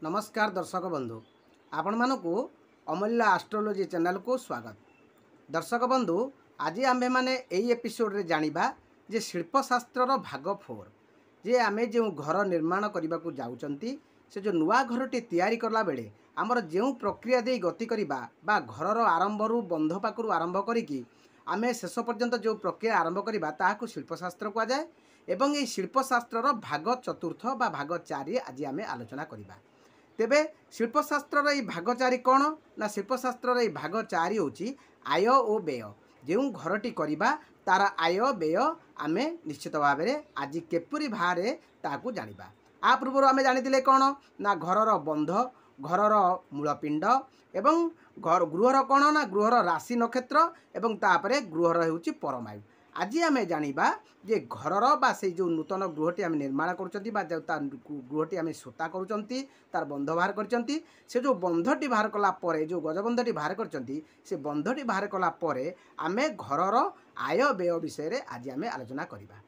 नमस्कार दर्शक बंधु आपण मानकु अमूल्य एस्ट्रोलॉजी चैनल को स्वागत। दर्शक बंधु आज आम्भे माने एई एपिसोड रे जानिबा जे शिल्पशास्त्र भाग 4 जे आमे जो घर निर्माण करने को जाउचंती से जो नुआ घरटी तैयारी करला बेले आमर जो प्रक्रिया दे गति करिबा बा घरर आरंभ रु बंध पाखरु आरंभ करिकी आमे शेष पर्यंत जो प्रक्रिया आरंभ करिबा ताहाकु शिल्पशास्त्र कुआ जाए एवं ये शिल्पशास्त्र भाग चतुर्थ बा भाग 4 आज आमे आलोचना करिबा। तेबे शिल्पशास्त्र भाग 4 कौन ना शिल्पशास्त्र भाग 4 होची आय और व्यय। जो घरटी करिबा तार आय व्यय आमे निश्चित भाव में आज केपरी भारे ताकू जानिबा। आ पूर्व आमे जानिथिले कौन ना घरर बंध घरर मूलपिंड एवं गृहर कौन ना गृहर राशि नक्षत्र एवं तापरे गृहर होची परमायु। आज आमे जानिबा जे घरर बा से जो नूतन गृहटी आमे निर्माण करूचंती बा जो गृहटी आमे सोता करूचंती तार बंध बाहर करचंती से जो बंधटी बाहर कला परे जो गजबंधटी बाहर करचंती से बंधटी बाहर कला परे आमे घरर आय व्यय विषय रे आज आमे आलोचना करिबा।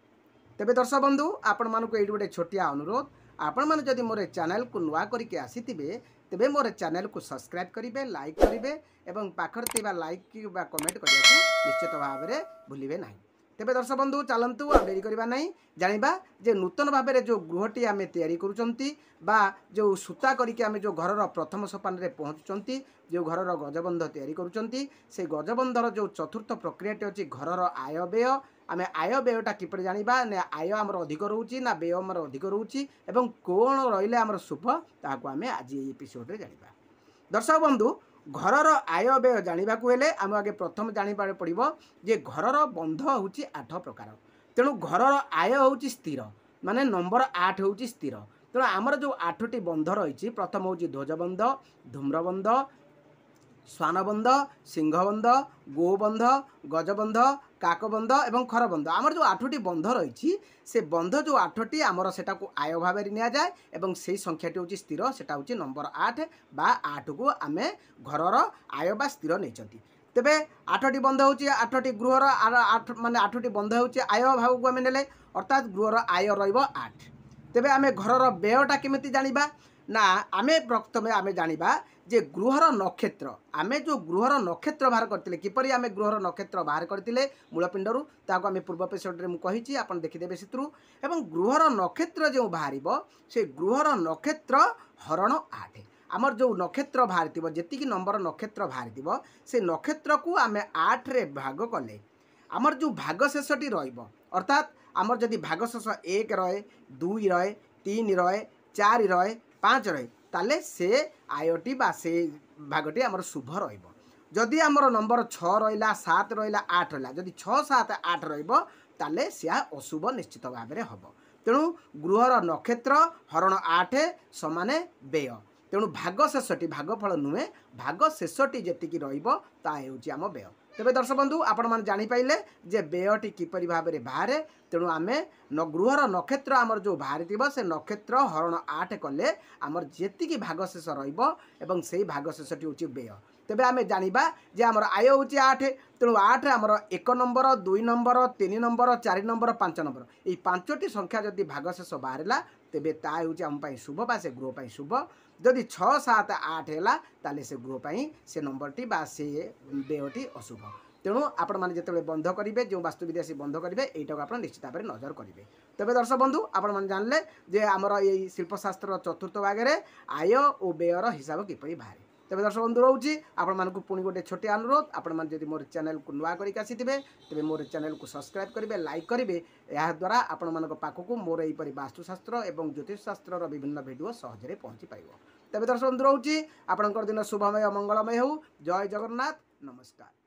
तेबे दर्शक बंधु आपण मानकु एठी गोटे छोटिया अनुरोध आपण माने जदि मोर चैनल को नुआ करके आसीथिबे तेबे मोर चैनल को सब्सक्राइब करिवे लाइक करिवे एवं पाखर थिबा लाइक बा कमेंट करिया निश्चित भाव में भूलिबे नाही। तेबे दर्शक बंधु चलतु आ डेरी करबा नहीं जानिबा जे नूतन भाव में जो गृहटी आमे तैयारी करूचंती बा जो सूता करिके आमे जो घरर प्रथम सोपान रे पहुँचुचंती जो घरर गजबंध तैयारी करूचंती से गजबंधर जो चतुर्थ प्रक्रियाटी अछि घरर आय व्यय आमे आय व्ययटा किपर जानिबा ना आय आमर अधिक रहउची ना व्यय आमर अधिक रहउची एवं कोण रहिले आमर शुभ ताको आमे आज ए एपिसोड रे जानिबा। दर्शक बंधु घरर आय व्यय जानिबा को हेले आम आगे प्रथम जानिबा पड़िबो जे घरर बंध होउची 8 प्रकार। तेणु घरर आय होउची स्थिर माने नंबर 8 होउची स्थिर। तेणु आमर जो 8टी बंध रही प्रथम होउची ध्वजबंध धूम्रबंध स्वानबंध सिंहबंध गोबंध गजबंध काकबंध एवं खरबंध आमर जो 8टी बंध रही से बंध जो 8टी आमर सेटा को आय भाव में निया जाए एवं से संख्याटी होची स्थिर सेटा होची नंबर 8 बा 8 को आमे घरर आय बा स्थिर नैचंती। तेबे 8टी बंध होची 8टी गृहर 8 माने 8टी बंध होची आय भाव को आमे नेले अर्थात गृहर आय रहइबो 8। तेबे आमे घरर व्ययटा केमिति जानिबा ना आमे प्रथमे आमे जानिबा जे गृहर नक्षत्र आमे जो गृहर नक्षत्र बाहर करतिले किपरि आमे गृहर नक्षत्र बाहर करतिले मूलपिंडरू ताको आमे पूर्व एपिसोड रे मु कहिछि आपण देखिदेबे सेत्रु एवं गृहर नक्षत्र जो बाहरिबो से गृहर नक्षत्र हरण 8 आमर जो नक्षत्र बाहरितिबो जेतिकी नंबर नक्षत्र बाहरितिबो से नक्षत्र को आमे 8 रे भाग कले आमर जो भाग शेषटी रहइबो अर्थात आमर जदि भाग शेष 1 रहे 2 रहे 3 रहे 4 रहे 5 रहे ताले से आयटी बा से भागटी आमर शुभ रहिबो। जदि आमर नंबर 6 रहिला 7 रहिला 8 रहिला जदि 6 7 8 रहिबो ताले से अशुभ निश्चित भाव में हबो। तेणु गृहर नक्षत्र हरण 8 समान व्यय। तेणु भाग शेषटी भागफल नुहे भाग शेषटी जेतिकी रहिबो ता हेउची आम व्यय। तेबे दर्शक बंधु आपण मान जानि पाइले जे व्ययटी किपरि भाव में बाहरे। तेणु आमे गृहर नक्षत्र आमर जो बाहरी थिबो से नक्षत्र हरण 8 कले आमर जेतिकी भाग शेष रहिबो एवं सेही भाग शेषटी होची व्यय। तेबे आमे जानिबा जे आमर आय होची 8 तेणु 8 आमर 1 number 2 number 3 number 4 number 5 number ये 5टी संख्या जदि भाग शेष बाहरला तेबे ता होची आम पई शुभ बा से गृह पई शुभ। जदि 6 7 8 हैला ताले से गृह पई से नंबरटी बा से व्ययटी अशुभ। तेणु आपण माने जेतेबेले बंध करिवे जो वास्तुविद्या से बंध करिवे एटा को आपण निश्चित भाव में नजर करिवे। तबे दर्शक बंधु आपण माने जानले जे आमर ये शिल्पशास्त्र चतुर्थ भाग रे आय और व्ययर हिसाब किपरि बाहरे। तबे दर्शक बंधु रहउची आपण मानकु पुणी गोटे छोटे अनुरोध आपण मान जदि मोर चैनल को नुआ करिक आसीथिबे तबे मोर चैनल को सब्सक्राइब करिवे लाइक करिवे या द्वारा आपण मानक पाखकु मोर एई परि वास्तुशास्त्र एवं ज्योतिष शास्त्र रो विभिन्न वीडियो सहज रे पहुंची पाइबो। तबे दर्शक बंधु रहउची आपणकर दिन शुभमय मंगलमय हो। जय जगन्नाथ नमस्कार।